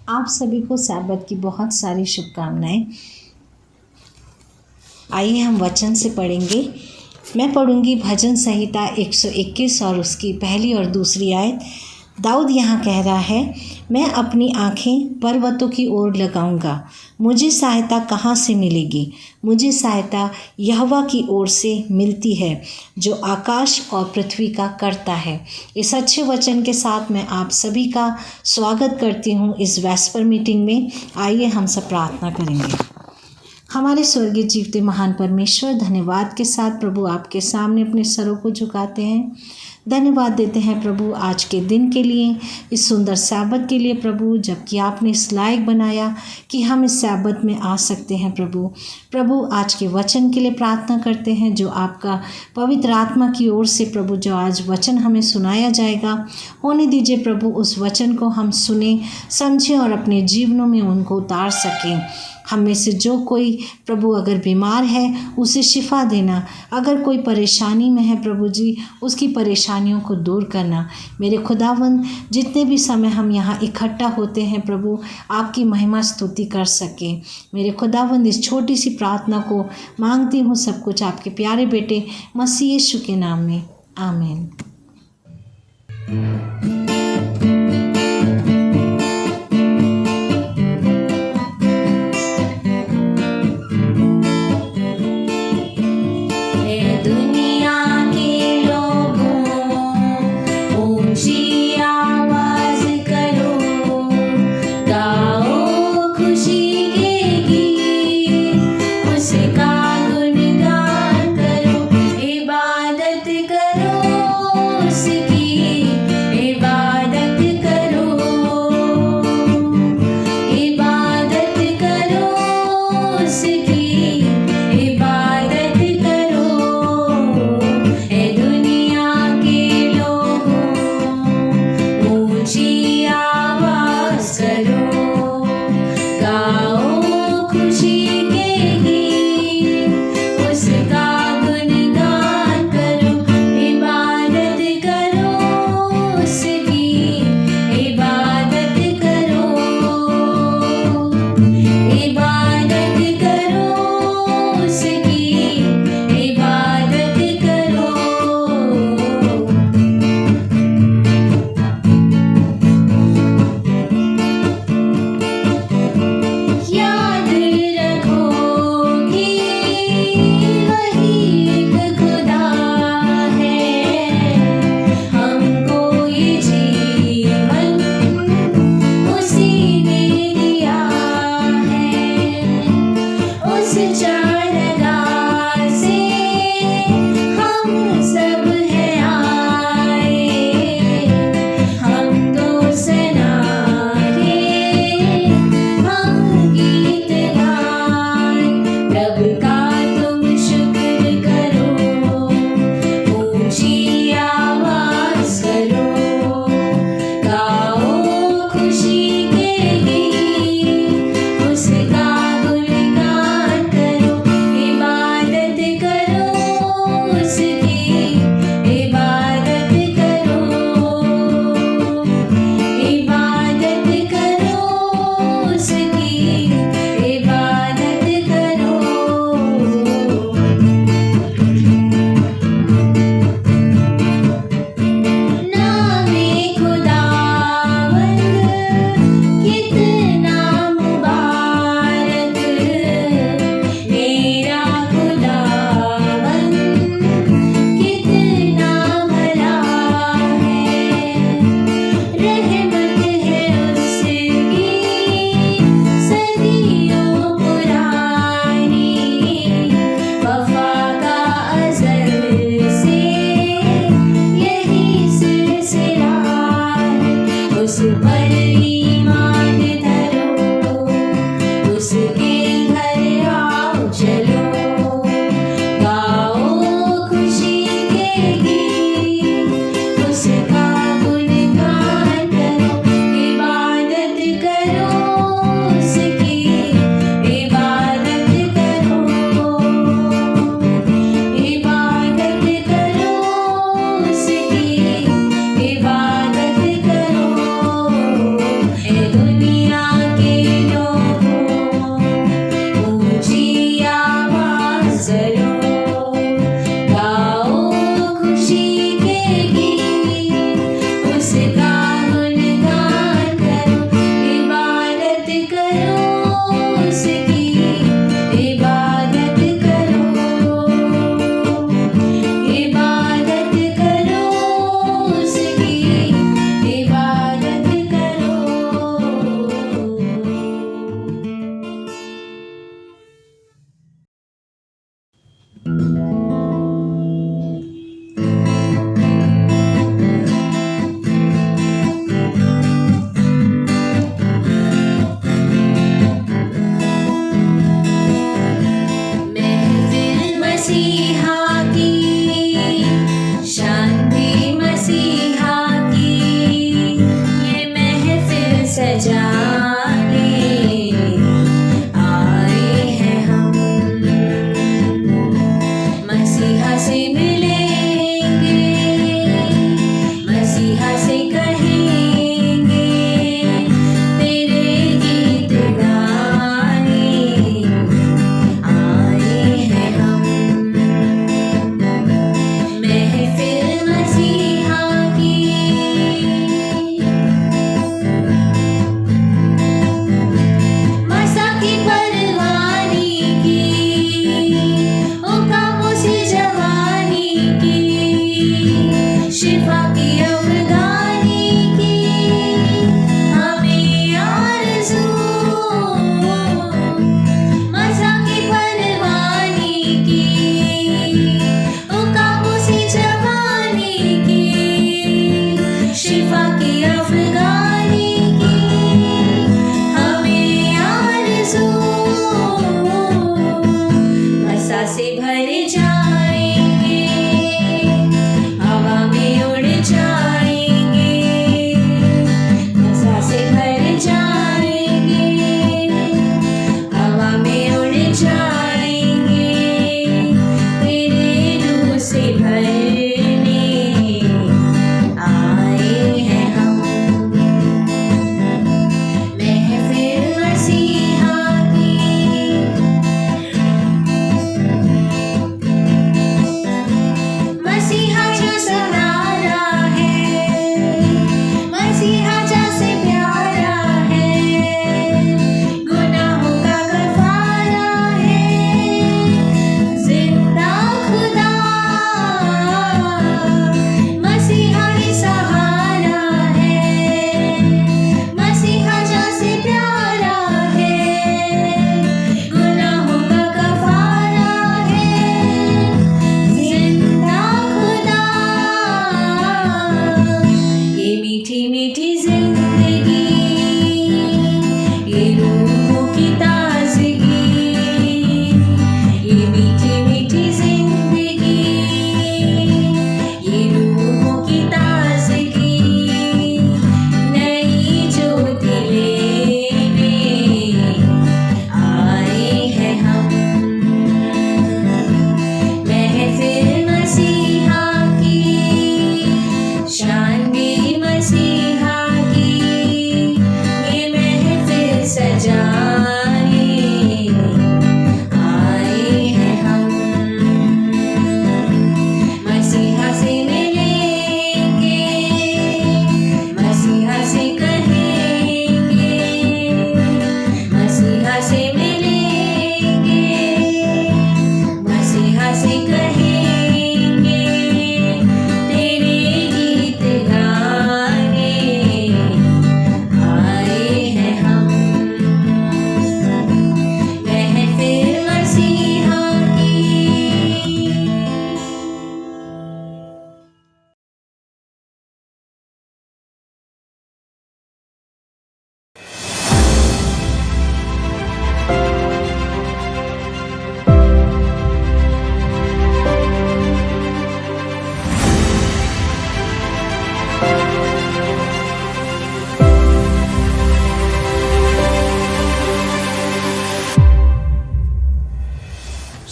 आप सभी को सब्बात की बहुत सारी शुभकामनाएं। आइए हम वचन से पढ़ेंगे। मैं पढ़ूंगी भजन संहिता 121 और उसकी पहली और दूसरी आयत। दाऊद यहाँ कह रहा है, मैं अपनी आँखें पर्वतों की ओर लगाऊंगा। मुझे सहायता कहाँ से मिलेगी? मुझे सहायता यहोवा की ओर से मिलती है, जो आकाश और पृथ्वी का करता है। इस अच्छे वचन के साथ मैं आप सभी का स्वागत करती हूँ इस वेस्पर मीटिंग में। आइए हम सब प्रार्थना करेंगे। हमारे स्वर्गीय जीवते महान परमेश्वर, धन्यवाद के साथ प्रभु आपके सामने अपने सरों को झुकाते हैं। धन्यवाद देते हैं प्रभु आज के दिन के लिए, इस सुंदर सब्बात के लिए प्रभु, जबकि आपने इस लायक बनाया कि हम इस सब्बात में आ सकते हैं। प्रभु आज के वचन के लिए प्रार्थना करते हैं, जो आपका पवित्र आत्मा की ओर से प्रभु जो आज वचन हमें सुनाया जाएगा, होने दीजिए प्रभु उस वचन को हम सुने, समझें और अपने जीवनों में उनको उतार सकें। हम में से जो कोई प्रभु अगर बीमार है उसे शिफा देना, अगर कोई परेशानी में है प्रभु जी उसकी परेशानियों को दूर करना। मेरे खुदावंद, जितने भी समय हम यहाँ इकट्ठा होते हैं प्रभु, आपकी महिमा स्तुति कर सकें। मेरे खुदावंद, इस छोटी सी प्रार्थना को मांगती हूँ सब कुछ आपके प्यारे बेटे मसीह यीशु के नाम में, आमीन। इबादत करो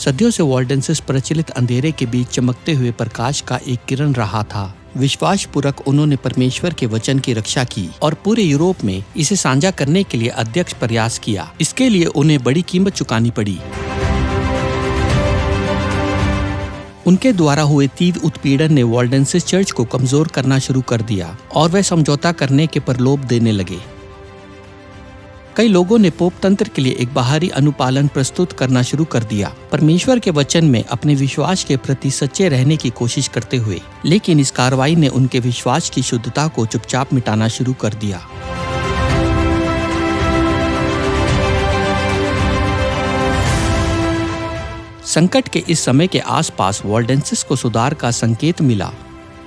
सदियों से वॉल्डेंसिस प्रचलित अंधेरे के बीच चमकते हुए प्रकाश का एक किरण रहा था। विश्वास पूर्वक उन्होंने परमेश्वर के वचन की रक्षा की और पूरे यूरोप में इसे साझा करने के लिए अध्यक्ष प्रयास किया। इसके लिए उन्हें बड़ी कीमत चुकानी पड़ी। उनके द्वारा हुए तीव्र उत्पीड़न ने वॉल्डेंसिस चर्च को कमजोर करना शुरू कर दिया और वे समझौता करने के प्रलोभ देने लगे। कई लोगों ने पोप तंत्र के लिए एक बाहरी अनुपालन प्रस्तुत करना शुरू कर दिया, परमेश्वर के वचन में अपने विश्वास के प्रति सच्चे रहने की कोशिश करते हुए, लेकिन इस कार्रवाई ने उनके विश्वास की शुद्धता को चुपचाप मिटाना शुरू कर दिया। संकट के इस समय के आसपास वॉल्डेंसिस को सुधार का संकेत मिला,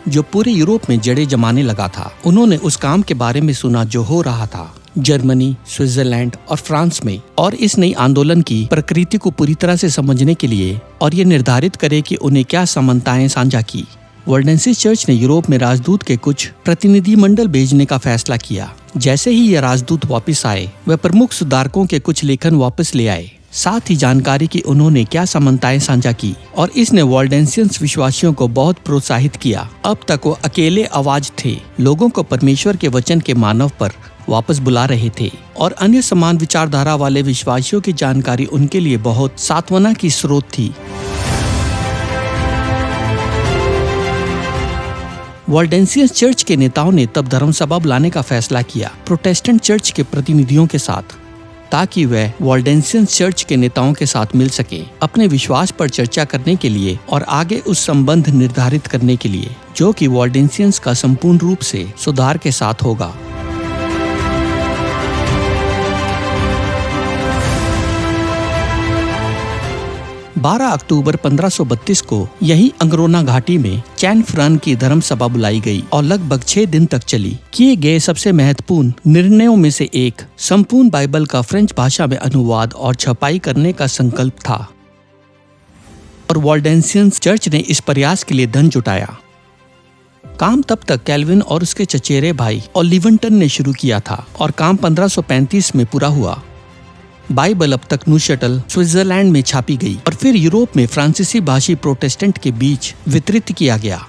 जो पूरे यूरोप में जड़ें जमाने लगा था। उन्होंने उस काम के बारे में सुना जो हो रहा था जर्मनी, स्विट्जरलैंड और फ्रांस में, और इस नई आंदोलन की प्रकृति को पूरी तरह से समझने के लिए और ये निर्धारित करे कि उन्हें क्या समानताएं साझा की, वॉल्डेंसिस चर्च ने यूरोप में राजदूत के कुछ प्रतिनिधिमंडल भेजने का फैसला किया। जैसे ही ये राजदूत वापस आए, वे प्रमुख सुधारकों के कुछ लेखन वापस ले आए, साथ ही जानकारी की उन्होंने क्या समानताएं साझा की, और इसने वॉल्डेंसियंस विश्वासियों को बहुत प्रोत्साहित किया। अब तक वो अकेले आवाज थे, लोगों को परमेश्वर के वचन के मानव पर वापस बुला रहे थे, और अन्य समान विचारधारा वाले विश्वासियों की जानकारी उनके लिए बहुत सांत्वना की स्रोत थी। वॉल्डेंसियंस चर्च के नेताओं ने तब धर्मसभा बुलाने का फैसला किया प्रोटेस्टेंट चर्च के प्रतिनिधियों के साथ, ताकि वह वॉल्डेंसियंस चर्च के नेताओं के साथ मिल सके अपने विश्वास पर चर्चा करने के लिए और आगे उस संबंध निर्धारित करने के लिए जो कि वॉल्डेंसियंस का संपूर्ण रूप से सुधार के साथ होगा। 12 अक्टूबर 1532 को यही अंगरोना घाटी में चैन फ्रान की धर्म सभा बुलाई गई और लगभग 6 दिन तक चली। किए गए सबसे महत्वपूर्ण निर्णयों में से एक संपूर्ण बाइबल का फ्रेंच भाषा में अनुवाद और छपाई करने का संकल्प था, और वॉल्डेंसियंस चर्च ने इस प्रयास के लिए धन जुटाया। काम तब तक कैल्विन और उसके चचेरे भाई ओलिवंटन ने शुरू किया था और काम 1535 में पूरा हुआ। बाइबल अब तक न्यूशटल, स्विट्जरलैंड में छापी गई और फिर यूरोप में फ्रांसीसी भाषी प्रोटेस्टेंट के बीच वितरित किया गया।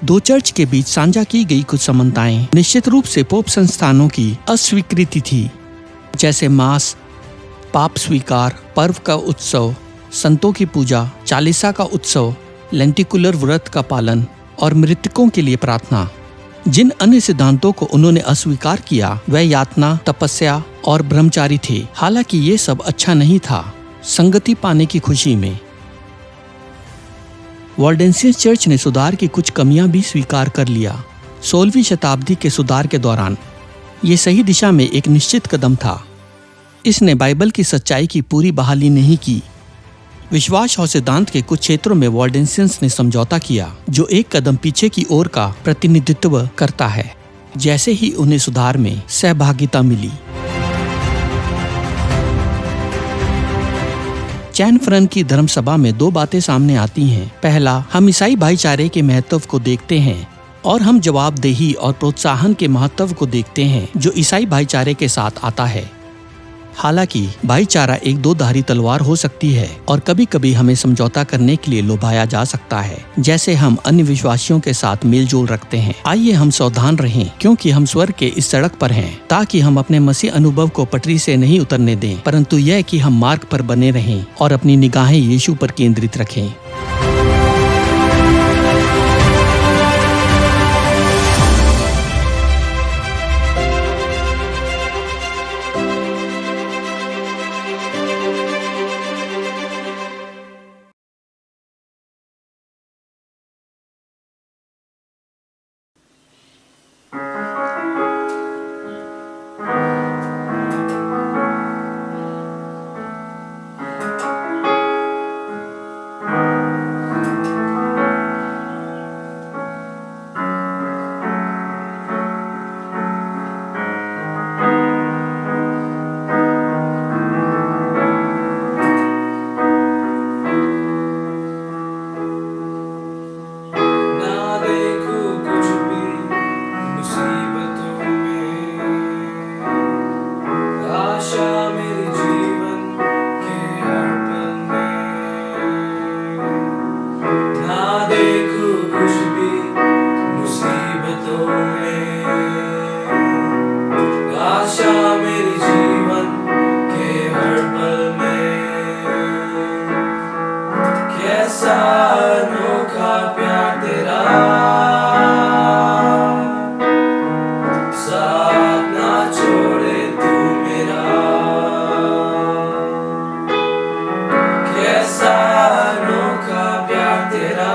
दो चर्च के बीच साझा की गई कुछ समानताएं निश्चित रूप से पोप संस्थानों की अस्वीकृति थी, जैसे मास, पाप स्वीकार, पर्व का उत्सव, संतों की पूजा, चालीसा का उत्सव, लेंटिकुलर व्रत का पालन और मृतकों के लिए प्रार्थना। जिन अन्य सिद्धांतों को उन्होंने अस्वीकार किया वह यातना, तपस्या और ब्रह्मचारी थे। हालांकि ये सब अच्छा नहीं था संगति पाने की खुशी में। वॉल्डेंसियंस चर्च ने सुधार की कुछ कमियां भी स्वीकार कर लिया। 16वीं शताब्दी के सुधार के दौरान ये सही दिशा में एक निश्चित कदम था। इसने बाइबल की सच्चाई की पूरी बहाली नहीं की। विश्वास और सिद्धांत के कुछ क्षेत्रों में वॉल्डेंसियंस ने समझौता किया जो एक कदम पीछे की ओर का प्रतिनिधित्व करता है, जैसे ही उन्हें सुधार में सहभागिता मिली। चैन फ्रन की धर्म सभा में 2 बातें सामने आती हैं। पहला, हम ईसाई भाईचारे के महत्व को देखते हैं और हम जवाबदेही और प्रोत्साहन के महत्व को देखते हैं जो ईसाई भाईचारे के साथ आता है। हालांकि भाईचारा एक 2-धारी तलवार हो सकती है और कभी कभी हमें समझौता करने के लिए लुभाया जा सकता है, जैसे हम अन्य विश्वासियों के साथ मेलजोल रखते हैं। आइए हम सावधान रहें, क्योंकि हम स्वर्ग के इस सड़क पर हैं, ताकि हम अपने मसीह अनुभव को पटरी से नहीं उतरने दें, परंतु यह कि हम मार्ग पर बने रहें और अपनी निगाहें यीशु पर केंद्रित रखें। कैसा अनोखा प्यार तेरा, साथ ना छोड़े तू मेरा। कैसा अनोखा प्यार तेरा,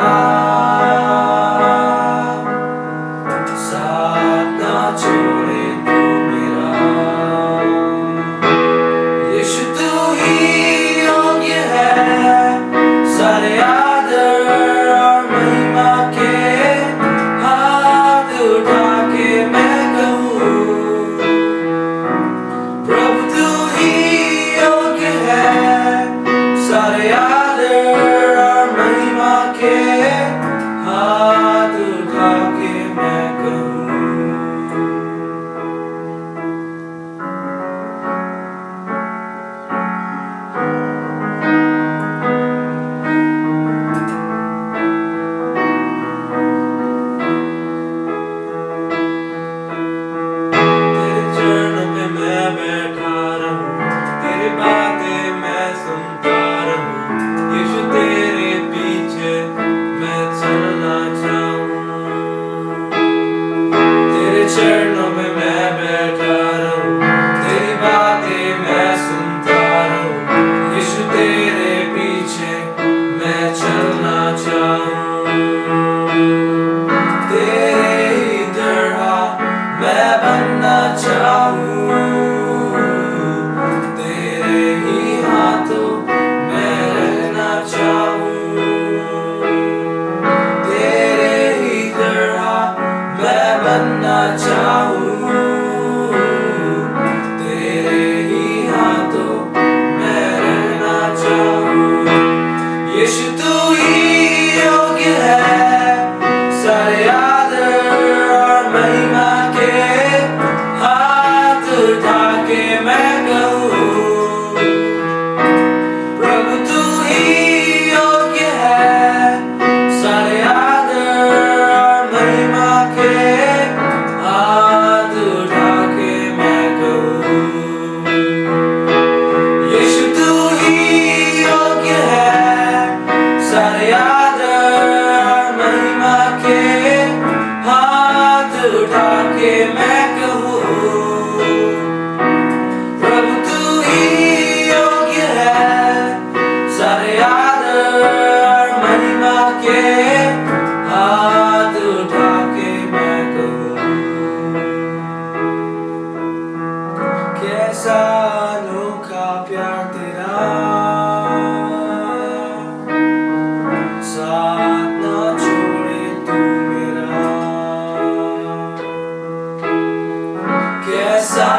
साथ ना छोड़े तू मेरा। यीशु तू ही योग्य है सारे आदर और महिमा के, हाथ उठा के मैं कहूँ प्रभु तू ही योग्य है सारे आदर और महिमा के, हाथ उठा के मैं कहूँ। तेरे चरणों पे मैं बैठा रहूं, तेरी बातें मैं सुनता रहूं। यीशु तेरे पीछे मैं चलना चाहूं। तेरे चरणों में मैं बैठा रहूं, तेरी बातें मैं सुनता रहूं। यीशु तेरे पीछे मैं चलना चाहूं। तेरे ही तरह मैं बनना चाहूं, तेरे ही हाथों मैं रहना चाहूं। तेरे ही तरह मैं बनना चाहूं, तेरे ही हाथों मैं रहना चाहूं। यीशु तू ही योग्य है सारे आदर और महिमा के, हाथ उठा के मैं कहूँ प्रभु तू ही योग्य है सारे आदर और महिमा के, हाथ उठा के मैं कहूँ। यीशु तू ही योग्य है सारे आदर और महिमा के, हाथ उठा के मैं कहूँ प्रभु तू ही योग्य है सारे आदर और महिमा के, हाथ उठा के मैं कहूँ। कैसा अनोखा प्यार तेरा, साथ ना छोड़े तू मेरा। कैसा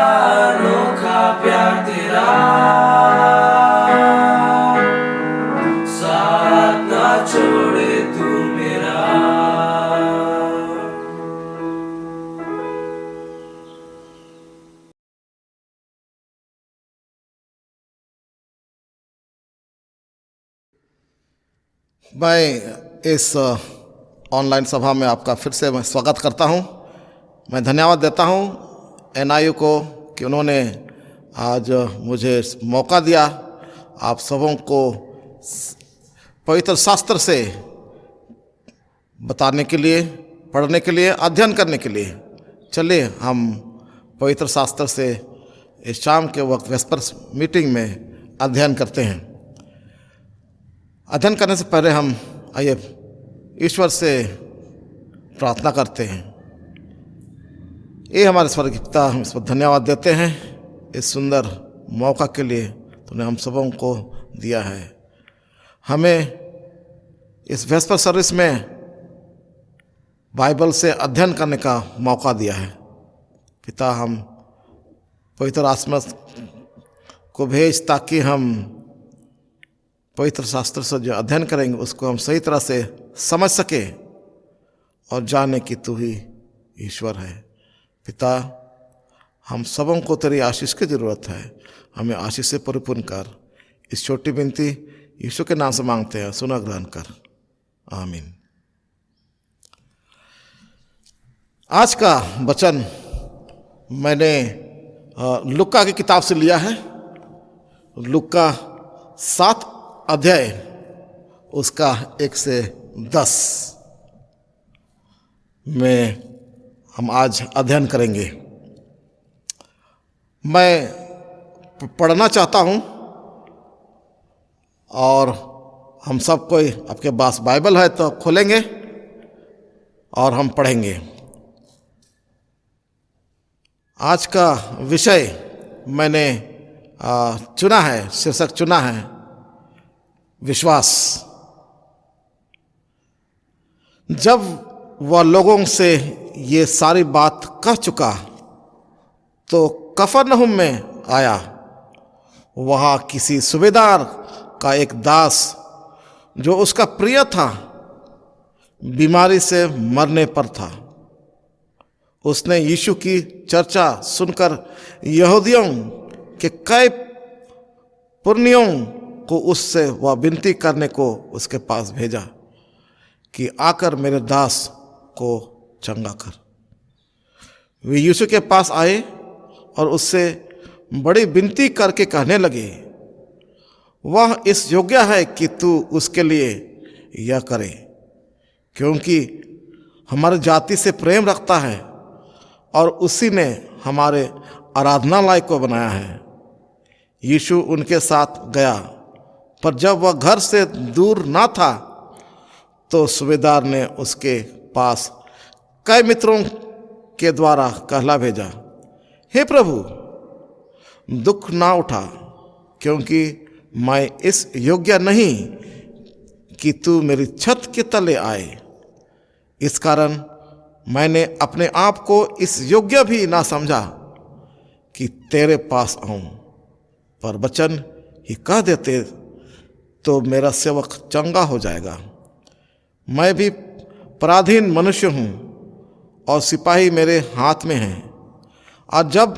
अनोखा प्यार तेरा, साथ ना छोड़े तू मेरा। मैं इस ऑनलाइन सभा में आपका फिर से मैं स्वागत करता हूं। मैं धन्यवाद देता हूं NIU को कि उन्होंने आज मुझे मौका दिया आप सबों को पवित्र शास्त्र से बताने के लिए, पढ़ने के लिए, अध्ययन करने के लिए। चलिए हम पवित्र शास्त्र से इस शाम के वक्त वेस्पर मीटिंग में अध्ययन करते हैं। अध्ययन करने से पहले हम आइए ईश्वर से प्रार्थना करते हैं। ये हमारे स्वर्गीय पिता, हम इस पर धन्यवाद देते हैं इस सुंदर मौका के लिए तूने हम सबों को दिया है। हमें इस वेस्पर सर्विस में बाइबल से अध्ययन करने का मौका दिया है। पिता, हम पवित्र आत्मा को भेज ताकि हम पवित्र शास्त्र से जो अध्ययन करेंगे उसको हम सही तरह से समझ सके और जाने कि तू ही ईश्वर है। पिता, हम सबों को तेरी आशीष की ज़रूरत है, हमें आशीष से परिपूर्ण कर। इस छोटी विनती यीशु के नाम से मांगते हैं, सुना ग्रहण कर, आमीन। आज का वचन मैंने लुक्का की किताब से लिया है। लुक्का 7 अध्याय उसका 1 से 10 में हम आज अध्ययन करेंगे। मैं पढ़ना चाहता हूँ और हम सब कोई आपके पास बाइबल है तो खोलेंगे और हम पढ़ेंगे। आज का विषय मैंने चुना है, शीर्षक चुना है विश्वास। जब वह लोगों से ये सारी बात कह चुका तो कफरनहुम में आया। वहाँ किसी सूबेदार का एक दास जो उसका प्रिय था बीमारी से मरने पर था। उसने यीशु की चर्चा सुनकर यहूदियों के कई पुरनियों को उससे वह विनती करने को उसके पास भेजा कि आकर मेरे दास को चंगा कर। वे यीशु के पास आए और उससे बड़ी विनती करके कहने लगे, वह इस योग्य है कि तू उसके लिए यह करे, क्योंकि हमारी जाति से प्रेम रखता है और उसी ने हमारे आराधनालय को बनाया है। यीशु उनके साथ गया, पर जब वह घर से दूर ना था तो सूबेदार ने उसके पास कई मित्रों के द्वारा कहला भेजा, हे प्रभु, दुख ना उठा, क्योंकि मैं इस योग्य नहीं कि तू मेरी छत के तले आए। इस कारण मैंने अपने आप को इस योग्य भी ना समझा कि तेरे पास आऊं, पर वचन ही कह देते तो मेरा सेवक चंगा हो जाएगा। मैं भी पराधीन मनुष्य हूँ और सिपाही मेरे हाथ में हैं, और जब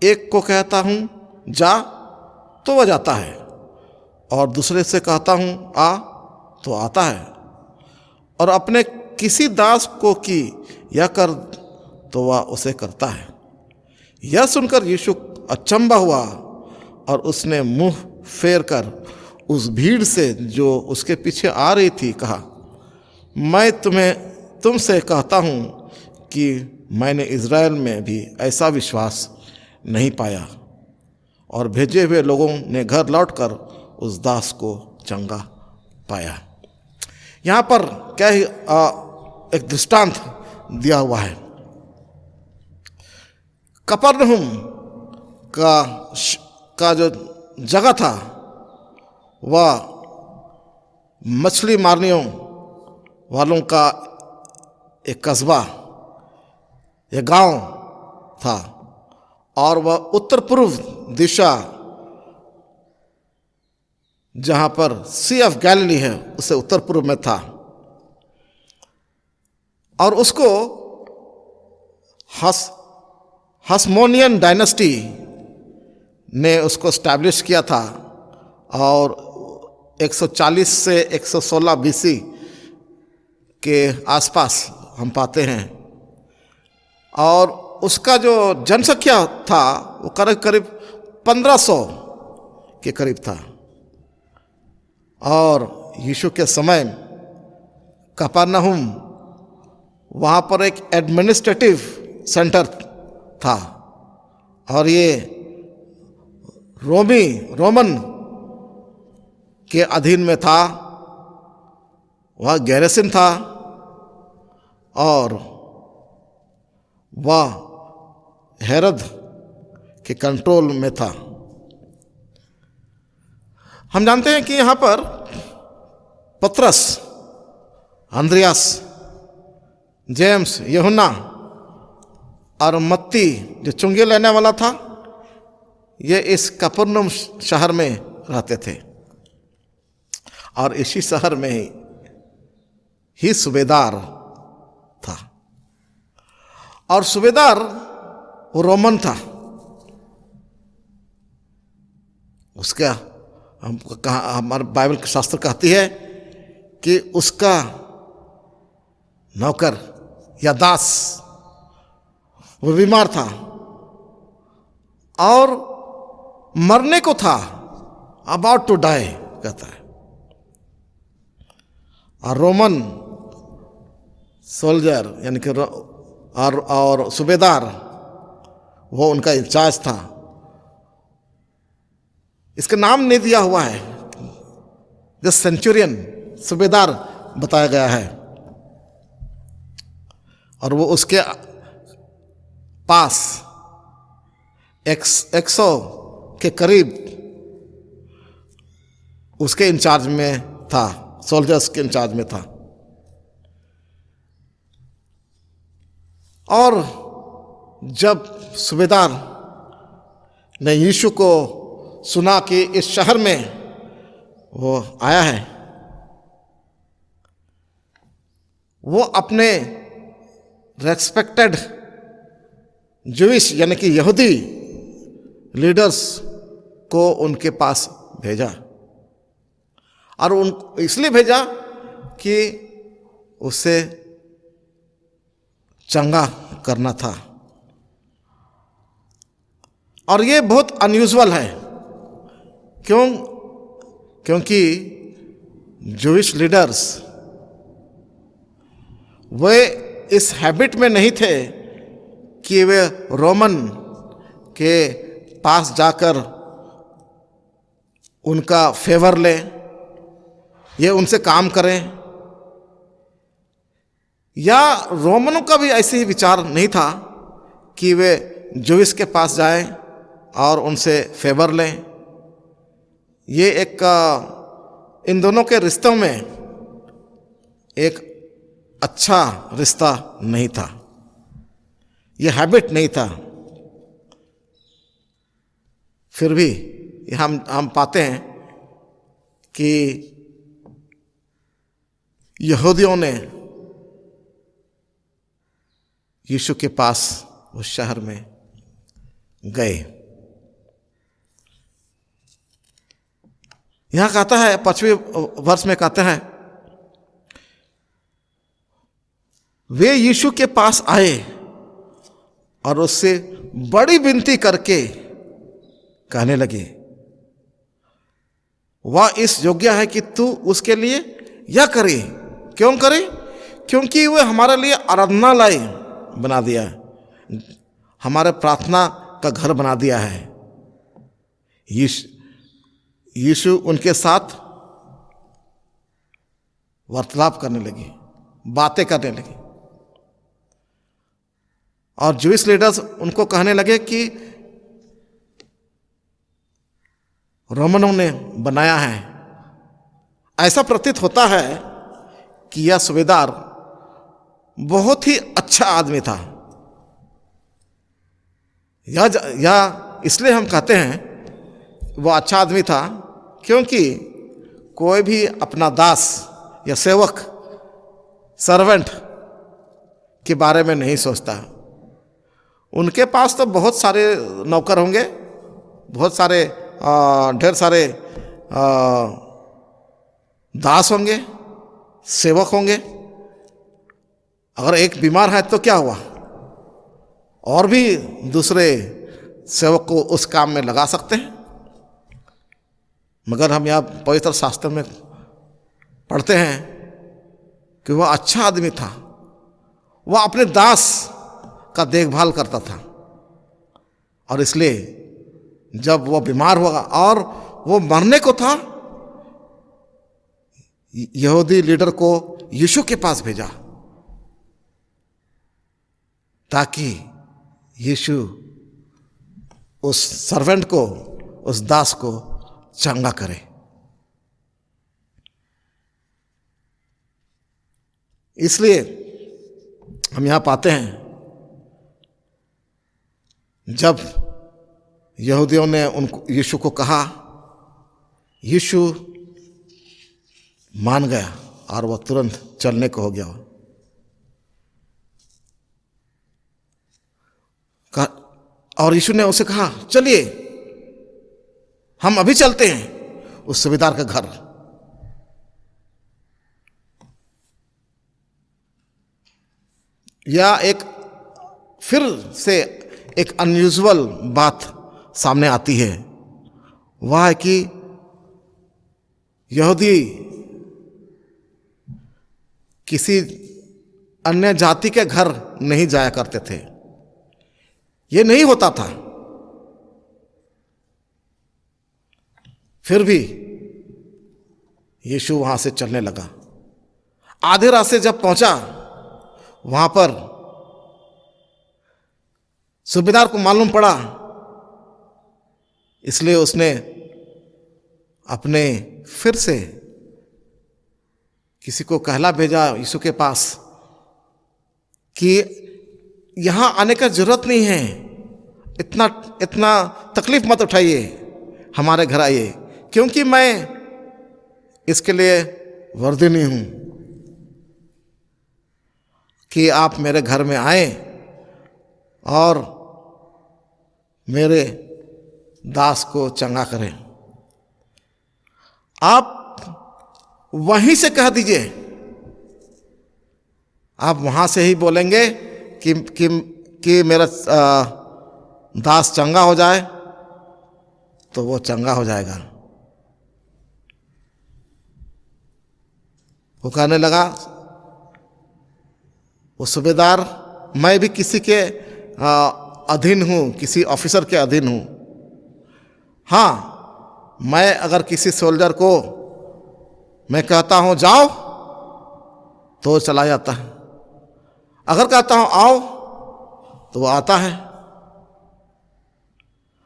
एक को कहता हूँ जा तो वह जाता है, और दूसरे से कहता हूँ आ तो आता है, और अपने किसी दास को कि यह कर तो वह उसे करता है। यह सुनकर यीशु अचंभा हुआ और उसने मुंह फेर कर उस भीड़ से जो उसके पीछे आ रही थी कहा, मैं तुमसे कहता हूँ कि मैंने इज़राइल में भी ऐसा विश्वास नहीं पाया। और भेजे हुए लोगों ने घर लौटकर उस दास को चंगा पाया। यहाँ पर क्या ही एक दृष्टांत दिया हुआ है। कफरनहुम का जो जगह था वह मछली मारने वालों का एक कस्बा, एक गांव था, और वह उत्तर पूर्व दिशा जहां पर सी ऑफ गैलिली है उसे उत्तर पूर्व में था, और उसको हसमोनियन डायनेस्टी ने उसको स्टैब्लिश किया था, और 140 से 116 BC के आसपास हम पाते हैं। और उसका जो जनसंख्या था वो करीब 1500 के करीब था। और यीशु के समय कफरनहुम वहाँ पर एक एडमिनिस्ट्रेटिव सेंटर था, और ये रोमन के अधीन में था। वह गैरिसन था और वह हेरोद के कंट्रोल में था। हम जानते हैं कि यहाँ पर पतरस, अंद्रियास, जेम्स, यूहन्ना और मत्ती जो चुंगी लेने वाला था, ये इस कफरनहुम शहर में रहते थे। और इसी शहर में ही सूबेदार था, और सूबेदार वो रोमन था। उसका हमको कहा, हमारे बाइबल के शास्त्र कहती है कि उसका नौकर या दास वो बीमार था और मरने को था, अबाउट टू डाई कहता है। और रोमन सोल्जर यानी कि और सूबेदार वो उनका इंचार्ज था। इसका नाम नहीं दिया हुआ है, जस्ट सेंचुरियन सूबेदार बताया गया है। और वो उसके पास 100 के करीब उसके इंचार्ज में था, सोल्जर्स के इंचार्ज में था। और जब सूबेदार ने यीशु को सुना कि इस शहर में वो आया है, वो अपने रेस्पेक्टेड जूइश यानी कि यहूदी लीडर्स को उनके पास भेजा। और उन इसलिए भेजा कि उसे चंगा करना था। और ये बहुत अनयूजुअल है, क्योंकि जूइश लीडर्स वे इस हैबिट में नहीं थे कि वे रोमन के पास जाकर उनका फेवर लें, ये उनसे काम करें। या रोमनों का भी ऐसे ही विचार नहीं था कि वे जूइश के पास जाएं और उनसे फेवर लें। ये एक इन दोनों के रिश्तों में एक अच्छा रिश्ता नहीं था, ये हैबिट नहीं था। फिर भी हम पाते हैं कि यहूदियों ने यीशु के पास उस शहर में गए। यहां कहता है 5वें वर्ष में कहते हैं, वे यीशु के पास आए और उससे बड़ी विनती करके कहने लगे, वह इस योग्य है कि तू उसके लिए यह करे। क्यों करे? क्योंकि वह हमारे लिए आराधनालय बना दिया है, हमारे प्रार्थना का घर बना दिया है। यीशु उनके साथ वार्तालाप करने लगे, बातें करने लगे। और जूइश लीडर्स उनको कहने लगे कि रोमनों ने बनाया है। ऐसा प्रतीत होता है कि यह सूबेदार बहुत ही अच्छा आदमी था। यह इसलिए हम कहते हैं वह अच्छा आदमी था क्योंकि कोई भी अपना दास या सेवक सर्वेंट के बारे में नहीं सोचता। उनके पास तो बहुत सारे नौकर होंगे, बहुत सारे ढेर सारे दास होंगे, सेवक होंगे। अगर एक बीमार है तो क्या हुआ, और भी दूसरे सेवक को उस काम में लगा सकते हैं। मगर हम यहाँ पवित्र शास्त्र में पढ़ते हैं कि वह अच्छा आदमी था, वह अपने दास का देखभाल करता था। और इसलिए जब वह बीमार हुआ और वो मरने को था, यहूदी लीडर को यीशु के पास भेजा ताकि यीशु उस सर्वेंट को, उस दास को चंगा करे। इसलिए हम यहां पाते हैं जब यहूदियों ने उनको यीशु को कहा, यीशु मान गया और वह तुरंत चलने को हो गया। और यीशु ने उसे कहा, चलिए हम अभी चलते हैं उस सूबेदार के घर। या एक फिर से एक अनयूजुअल बात सामने आती है, वह है कि यहूदी किसी अन्य जाति के घर नहीं जाया करते थे। ये नहीं होता था। फिर भी यीशु वहां से चलने लगा। आधे रास्ते जब पहुंचा, वहां पर सूबेदार को मालूम पड़ा, इसलिए उसने अपने फिर से किसी को कहला भेजा यीशु के पास कि यहां आने का जरूरत नहीं है, इतना तकलीफ मत उठाइए, हमारे घर आइए, क्योंकि मैं इसके लिए वर्दी नहीं हूं कि आप मेरे घर में आए और मेरे दास को चंगा करें। आप वहीं से कह दीजिए, आप वहां से ही बोलेंगे कि मेरा दास चंगा हो जाए, तो वो चंगा हो जाएगा। वो कहने लगा, वो सूबेदार, मैं भी किसी के अधीन हूं, किसी ऑफिसर के अधीन हूं। हाँ, मैं अगर किसी सोल्जर को मैं कहता हूं जाओ, तो वो चला जाता है। अगर कहता हूं आओ, तो वो आता है।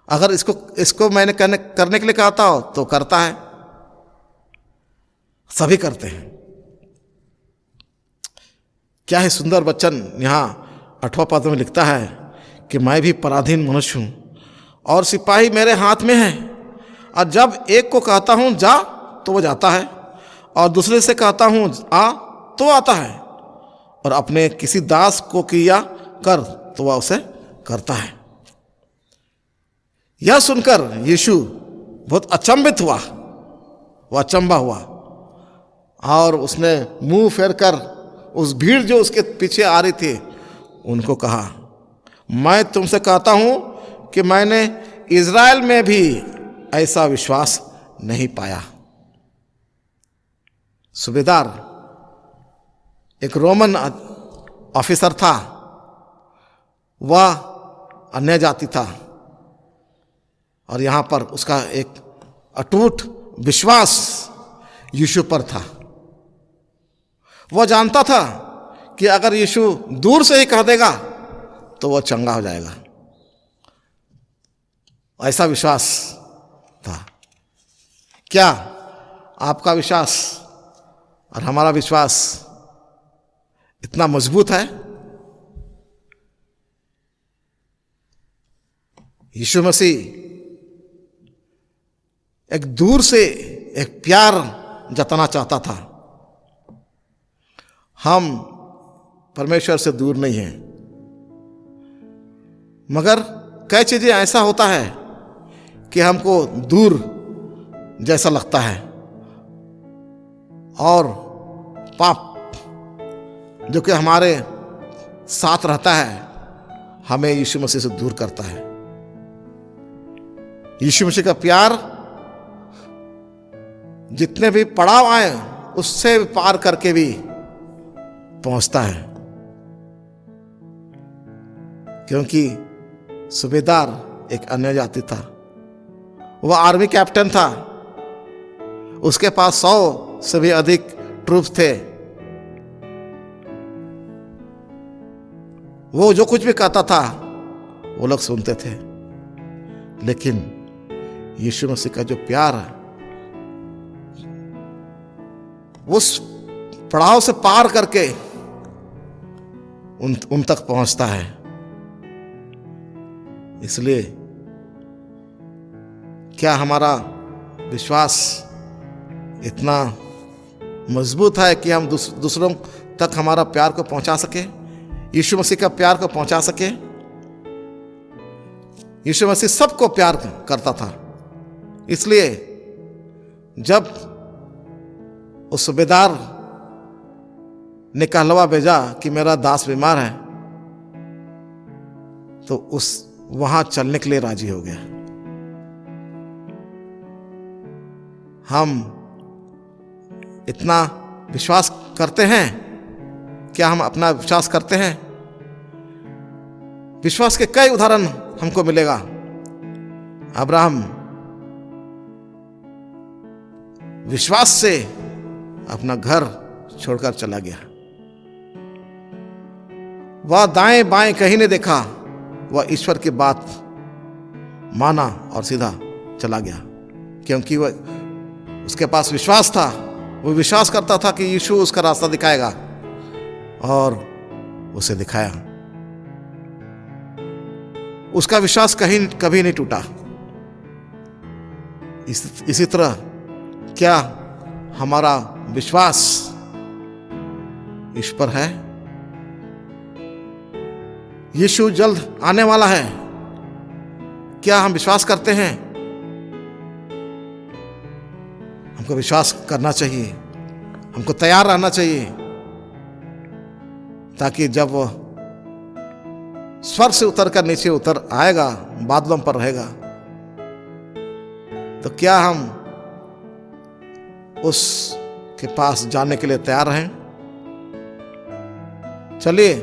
अगर इसको मैंने करने के लिए कहता हो, तो करता है। सभी करते हैं। क्या है सुंदर वचन यहाँ 8वां पद में लिखता है कि मैं भी पराधीन मनुष्य हूं और सिपाही मेरे हाथ में है, और जब एक को कहता हूं जा, तो वो जाता है, और दूसरे से कहता हूं आ, तो आता है, और अपने किसी दास को किया कर, तो वह उसे करता है। यह सुनकर यीशु बहुत अचंभित हुआ, वह अचंभा हुआ, और उसने मुंह फेरकर उस भीड़ जो उसके पीछे आ रही थी उनको कहा, मैं तुमसे कहता हूं कि मैंने इज़राइल में भी ऐसा विश्वास नहीं पाया। सूबेदार एक रोमन ऑफिसर था, वह अन्य जाति था, और यहां पर उसका एक अटूट विश्वास यीशु पर था। वह जानता था कि अगर यीशु दूर से ही कह देगा तो वह चंगा हो जाएगा। ऐसा विश्वास था। क्या आपका विश्वास और हमारा विश्वास इतना मजबूत है? यीशु मसीह एक दूर से एक प्यार जताना चाहता था। हम परमेश्वर से दूर नहीं हैं, मगर कई चीजें ऐसा होता है कि हमको दूर जैसा लगता है, और पाप जो कि हमारे साथ रहता है हमें यीशु मसीह से दूर करता है। यीशु मसीह का प्यार जितने भी पड़ाव आए उससे पार करके भी पहुंचता है, क्योंकि सूबेदार एक अन्य जाति था, वह आर्मी कैप्टन था, उसके पास 100 से भी अधिक ट्रूप्स थे। वो जो कुछ भी कहता था वो लोग सुनते थे, लेकिन यीशु मसीह का जो प्यार है उस पड़ाव से पार करके उन तक पहुंचता है। इसलिए क्या हमारा विश्वास इतना मजबूत है कि हम दूसरों तक हमारा प्यार को पहुंचा सके, यीशु मसीह का प्यार को पहुंचा सके? यीशु मसीह सबको प्यार करता था। इसलिए जब उस सूबेदार ने कहलवा भेजा कि मेरा दास बीमार है, तो उस वहां चलने के लिए राजी हो गया। हम इतना विश्वास करते हैं क्या हम अपना विश्वास करते हैं? विश्वास के कई उदाहरण हमको मिलेगा। अब्राहम विश्वास से अपना घर छोड़कर चला गया। वह दाएं बाएं कहीं नहीं देखा, वह ईश्वर की बात माना और सीधा चला गया, क्योंकि वह उसके पास विश्वास था। वो विश्वास करता था कि यीशु उसका रास्ता दिखाएगा, और उसे दिखाया। उसका विश्वास कभी नहीं टूटा। इसी तरह क्या हमारा विश्वास इस पर है? यीशु जल्द आने वाला है, क्या हम विश्वास करते हैं? हमको विश्वास करना चाहिए, हमको तैयार रहना चाहिए, ताकि जब वो स्वर्ग से उतरकर नीचे उतर आएगा, बादलों पर रहेगा, तो क्या हम उसके पास जाने के लिए तैयार हैं? चलिए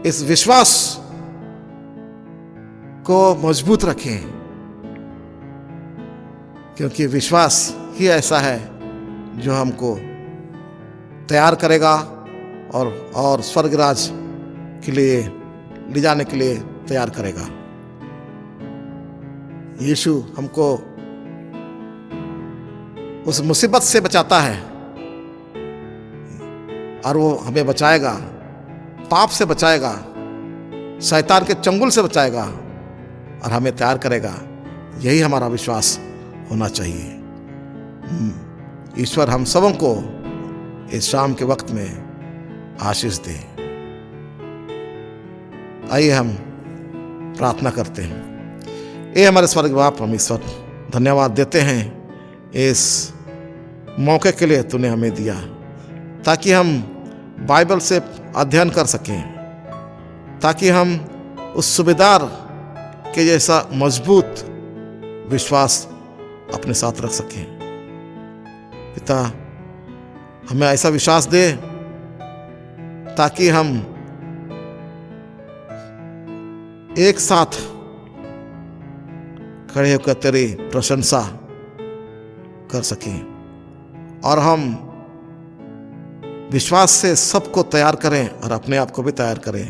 इस विश्वास को मजबूत रखें, क्योंकि विश्वास ही ऐसा है जो हमको तैयार करेगा और स्वर्ग राज के लिए ले जाने के लिए तैयार करेगा। यीशु हमको उस मुसीबत से बचाता है, और वो हमें बचाएगा, पाप से बचाएगा, शैतान के चंगुल से बचाएगा, और हमें तैयार करेगा। यही हमारा विश्वास होना चाहिए। ईश्वर हम सबों को इस शाम के वक्त में आशीष दे। आइए हम प्रार्थना करते हैं। ये हमारे स्वर्ग बाप परमेश्वर, धन्यवाद देते हैं इस मौके के लिए तूने हमें दिया, ताकि हम बाइबल से अध्ययन कर सकें, ताकि हम उस सूबेदार के जैसा मजबूत विश्वास अपने साथ रख सकें। पिता, हमें ऐसा विश्वास दे ताकि हम एक साथ खड़े होकर तेरी प्रशंसा कर सकें, और हम विश्वास से सबको तैयार करें और अपने आप को भी तैयार करें,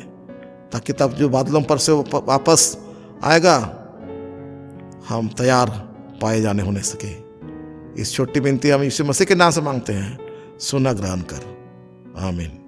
ताकि तब जो बादलों पर से वापस आएगा हम तैयार पाए जाने होने सके। इस छोटी विनती हम यीशु मसीह के नाम से मांगते हैं, सुना ग्रहण कर। आमीन।